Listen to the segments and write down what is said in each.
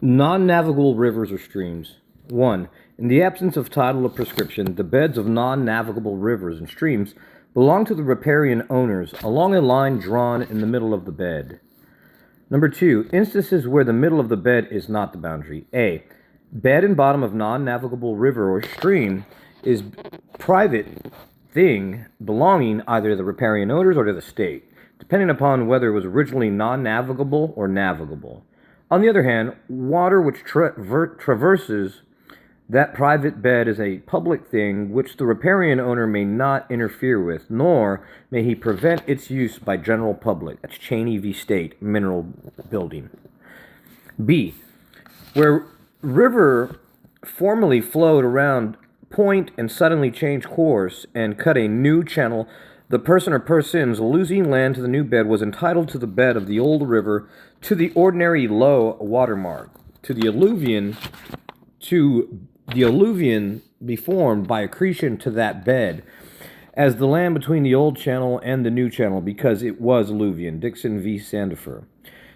Non-navigable rivers or streams. 1. In the absence of title or prescription, the beds of non-navigable rivers and streams belong to the riparian owners along a line drawn in the middle of the bed. Number 2. Instances where the middle of the bed is not the boundary. A. Bed and bottom of non-navigable river or stream is private thing belonging either to the riparian owners or to the state, depending upon whether it was originally non-navigable or navigable. On the other hand, water which traverses that private bed is a public thing which the riparian owner may not interfere with, nor may he prevent its use by general public. That's Cheney v. State, Mineral Building. B. Where river formerly flowed around point and suddenly changed course and cut a new channel, the person or persons losing land to the new bed was entitled to the bed of the old river to the ordinary low water mark, to the alluvion be formed by accretion to that bed, as the land between the old channel and the new channel, because it was alluvion. Dixon v. Sandifer.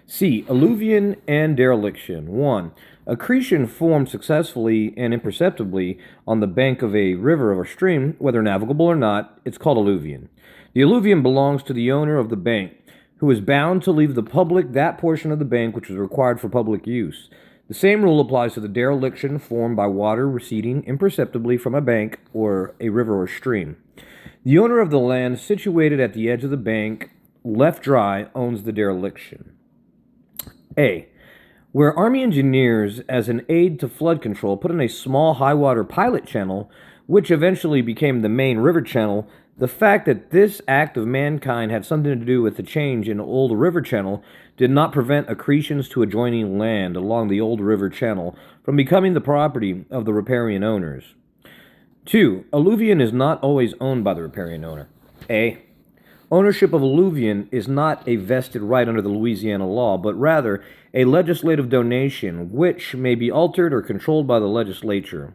C. Alluvion and dereliction. 1. Accretion formed successfully and imperceptibly on the bank of a river or stream, whether navigable or not, it's called alluvion. The alluvion belongs to the owner of the bank, who is bound to leave the public that portion of the bank which is required for public use. The same rule applies to the dereliction formed by water receding imperceptibly from a bank or a river or stream. The owner of the land situated at the edge of the bank, left dry, owns the dereliction. A. Where Army engineers, as an aid to flood control, put in a small high-water pilot channel, which eventually became the main river channel, the fact that this act of mankind had something to do with the change in old river channel did not prevent accretions to adjoining land along the old river channel from becoming the property of the riparian owners. 2. Alluvion is not always owned by the riparian owner. A. Ownership of alluvion is not a vested right under the Louisiana law, but rather a legislative donation which may be altered or controlled by the legislature.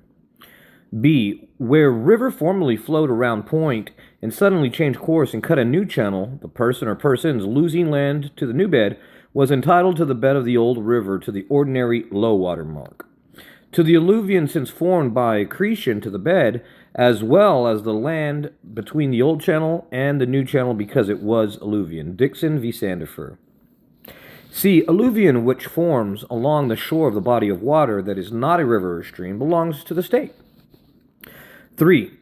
B. Where river formerly flowed around point and suddenly changed course and cut a new channel, the person or persons losing land to the new bed was entitled to the bed of the old river to the ordinary low water mark. To the alluvion since formed by accretion to the bed, as well as the land between the old channel and the new channel because it was alluvion. Dixon v. Sandifer. C. Alluvion which forms along the shore of the body of water that is not a river or stream belongs to the state. 3.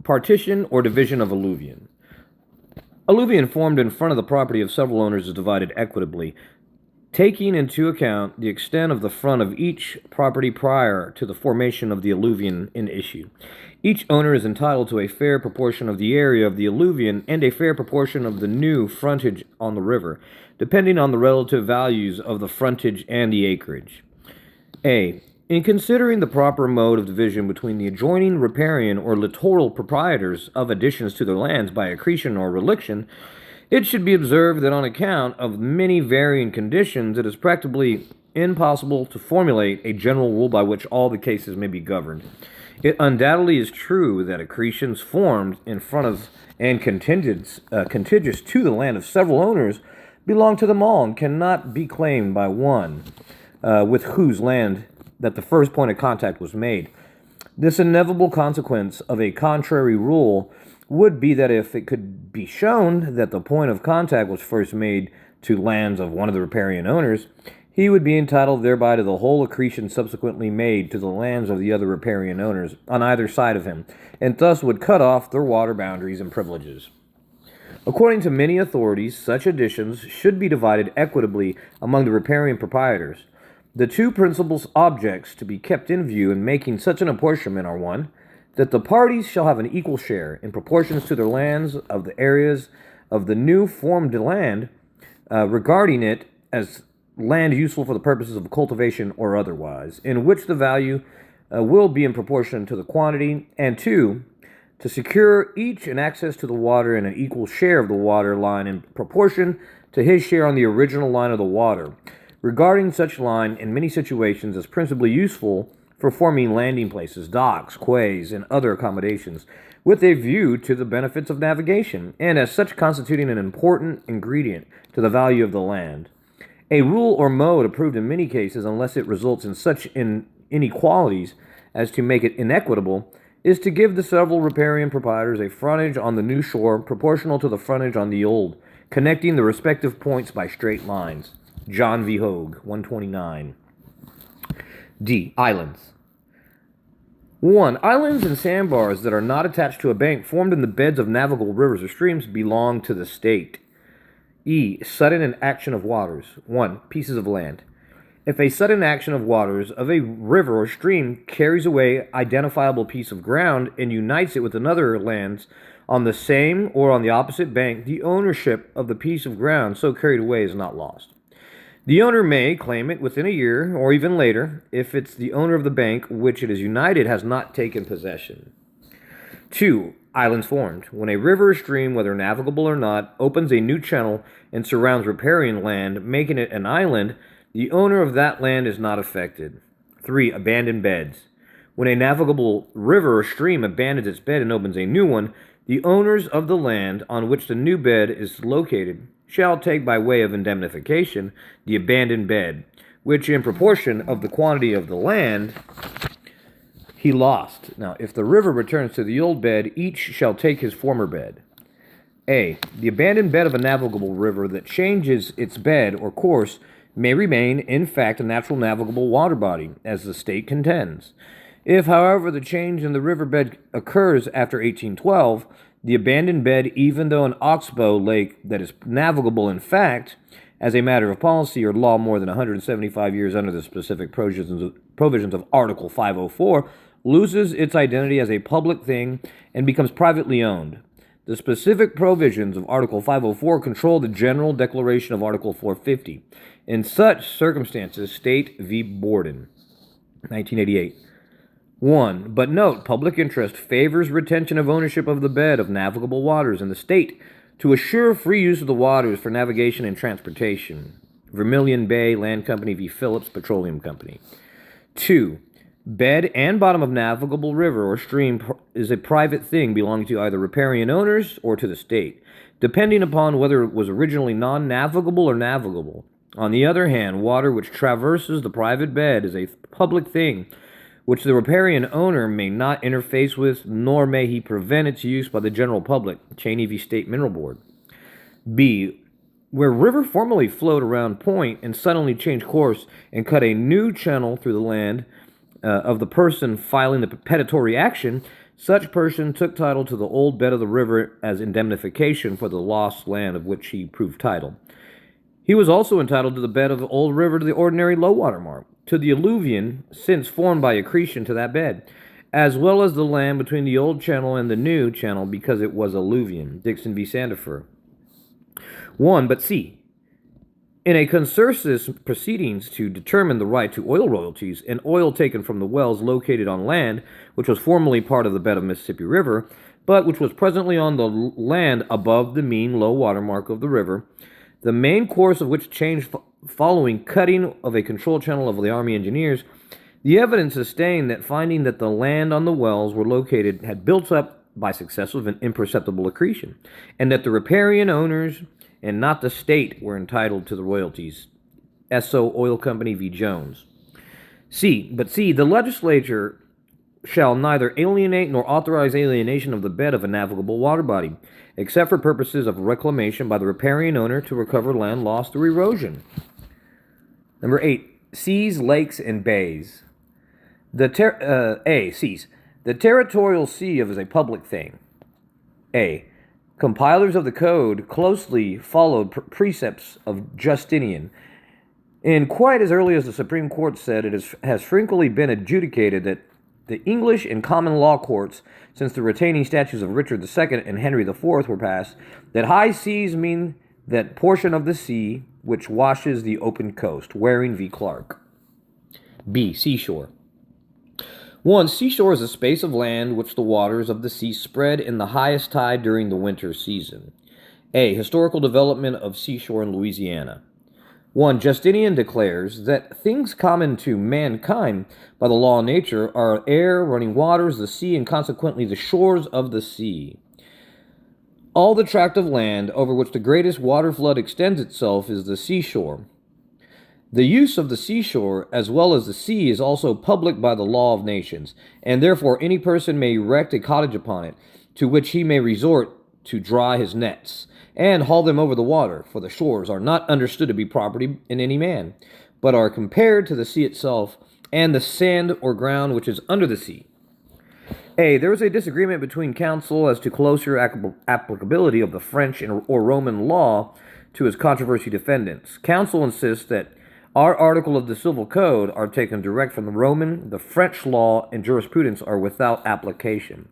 Partition or division of alluvion. Alluvion formed in front of the property of several owners is divided equitably, taking into account the extent of the front of each property prior to the formation of the alluvion in issue. Each owner is entitled to a fair proportion of the area of the alluvion and a fair proportion of the new frontage on the river, depending on the relative values of the frontage and the acreage. A. In considering the proper mode of division between the adjoining riparian or littoral proprietors of additions to their lands by accretion or reliction, it should be observed that on account of many varying conditions, it is practically impossible to formulate a general rule by which all the cases may be governed. It undoubtedly is true that accretions formed in front of and contiguous to the land of several owners belong to them all and cannot be claimed by one with whose land that the first point of contact was made. This inevitable consequence of a contrary rule would be that if it could be shown that the point of contact was first made to lands of one of the riparian owners, he would be entitled thereby to the whole accretion subsequently made to the lands of the other riparian owners on either side of him, and thus would cut off their water boundaries and privileges. According to many authorities, such additions should be divided equitably among the riparian proprietors. The two principal objects to be kept in view in making such an apportionment are 1. That the parties shall have an equal share in proportions to their lands of the areas of the new formed land, regarding it as land useful for the purposes of cultivation or otherwise, in which the value will be in proportion to the quantity, and 2, to secure each an access to the water and an equal share of the water line in proportion to his share on the original line of the water, regarding such line in many situations as principally useful for forming landing places, docks, quays, and other accommodations, with a view to the benefits of navigation, and as such constituting an important ingredient to the value of the land. A rule or mode approved in many cases, unless it results in such inequalities as to make it inequitable, is to give the several riparian proprietors a frontage on the new shore proportional to the frontage on the old, connecting the respective points by straight lines. John V. Hogue, 129. D. Islands. 1. Islands and sandbars that are not attached to a bank formed in the beds of navigable rivers or streams belong to the state. E. Sudden and action of waters. 1. Pieces of land. If a sudden action of waters of a river or stream carries away identifiable piece of ground and unites it with another lands on the same or on the opposite bank, the ownership of the piece of ground so carried away is not lost. The owner may claim it within a year or even later if it's the owner of the bank which it is united has not taken possession. 2. Islands formed. When a river or stream, whether navigable or not, opens a new channel and surrounds riparian land, making it an island, the owner of that land is not affected. 3. Abandoned beds. When a navigable river or stream abandons its bed and opens a new one, the owners of the land on which the new bed is located shall take by way of indemnification the abandoned bed, which in proportion of the quantity of the land he lost. Now, if the river returns to the old bed, each shall take his former bed. A. The abandoned bed of a navigable river that changes its bed or course may remain, in fact, a natural navigable water body, as the state contends. If, however, the change in the riverbed occurs after 1812, the abandoned bed, even though an oxbow lake that is navigable in fact, as a matter of policy or law more than 175 years under the specific provisions of Article 504, loses its identity as a public thing and becomes privately owned. The specific provisions of Article 504 control the general declaration of Article 450. In such circumstances, State v. Borden, 1988. 1. But note, public interest favors retention of ownership of the bed of navigable waters in the state to assure free use of the waters for navigation and transportation. Vermilion Bay Land Company v. Phillips Petroleum Company. 2. Bed and bottom of navigable river or stream is a private thing belonging to either riparian owners or to the state, depending upon whether it was originally non-navigable or navigable. On the other hand, water which traverses the private bed is a public thing, which the riparian owner may not interface with, nor may he prevent its use by the general public. Cheney v. State Mineral Board. B. Where river formerly flowed around point and suddenly changed course and cut a new channel through the land of the person filing the petitory action, such person took title to the old bed of the river as indemnification for the lost land of which he proved title. He was also entitled to the bed of the old river to the ordinary low water mark, to the alluvion since formed by accretion to that bed, as well as the land between the old channel and the new channel because it was alluvion. Dixon v. Sandifer. 1. But C. In a consensus proceedings to determine the right to oil royalties, and oil taken from the wells located on land which was formerly part of the bed of Mississippi River, but which was presently on the land above the mean low water mark of the river, the main course of which changed following cutting of a control channel of the Army engineers, the evidence sustained that finding that the land on the wells were located had built up by successive and imperceptible accretion, and that the riparian owners and not the state were entitled to the royalties. Esso Oil Company v. Jones. C. But C. The legislature shall neither alienate nor authorize alienation of the bed of a navigable water body, except for purposes of reclamation by the riparian owner to recover land lost through erosion. Number 8. Seas, lakes, and bays. Seas. The territorial sea is a public thing. A. Compilers of the code closely followed precepts of Justinian. And quite as early as the Supreme Court said, it has frequently been adjudicated that the English and common law courts, since the retaining statutes of Richard II and Henry IV were passed, that high seas mean that portion of the sea which washes the open coast. Waring v. Clark. B. Seashore. 1. Seashore is a space of land which the waters of the sea spread in the highest tide during the winter season. A. Historical development of seashore in Louisiana. 1. Justinian declares that things common to mankind by the law of nature are air, running waters, the sea, and consequently the shores of the sea. All the tract of land over which the greatest water flood extends itself is the seashore. The use of the seashore as well as the sea is also public by the law of nations, and therefore any person may erect a cottage upon it, to which he may resort to dry his nets, and haul them over the water, for the shores are not understood to be property in any man, but are compared to the sea itself, and the sand or ground which is under the sea. A. There is a disagreement between counsel as to closer applicability of the French or Roman law to its controversy defendants. Counsel insists that our article of the Civil Code are taken direct from the Roman, the French law, and jurisprudence are without application.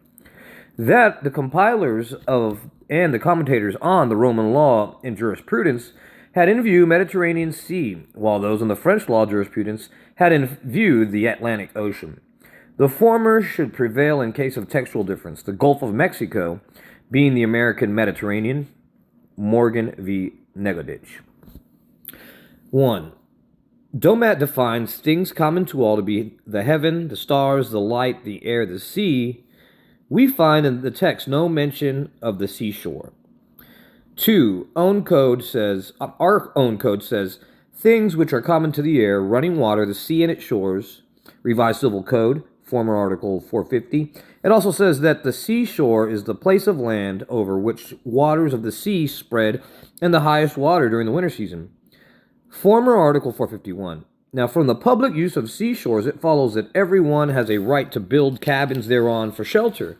That the compilers of and the commentators on the Roman law and jurisprudence had in view Mediterranean Sea, while those in the French law jurisprudence had in view the Atlantic Ocean. The former should prevail in case of textual difference, the Gulf of Mexico being the American Mediterranean. Morgan v. Negodich. 1. Domat defines things common to all to be the heaven, the stars, the light, the air, the sea. We find in the text no mention of the seashore. 2. Our own code says, things which are common to the air, running water, the sea and its shores. Revised Civil Code, former Article 450. It also says that the seashore is the place of land over which waters of the sea spread, and the highest water during the winter season. Former Article 451. Now, from the public use of seashores, it follows that everyone has a right to build cabins thereon for shelter,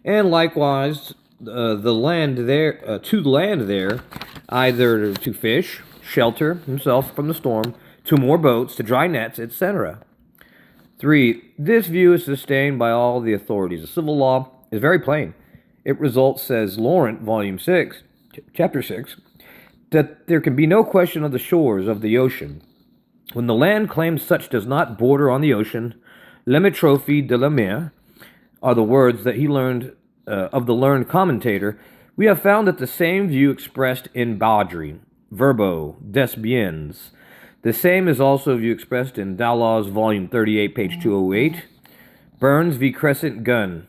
and likewise the land there, either to fish, shelter himself from the storm, to moor boats, to dry nets, etc. 3. This view is sustained by all the authorities. The civil law is very plain. It results, says Laurent, Volume 6, Chapter 6, that there can be no question of the shores of the ocean. When the land claims such does not border on the ocean, l'hémétrophie de la mer, are the words that he learned of the learned commentator. We have found that the same view expressed in Baudry, Verbo, des Biens. The same is also a view expressed in Dallaw's Volume 38, page 208, Burns v. Crescent Gun,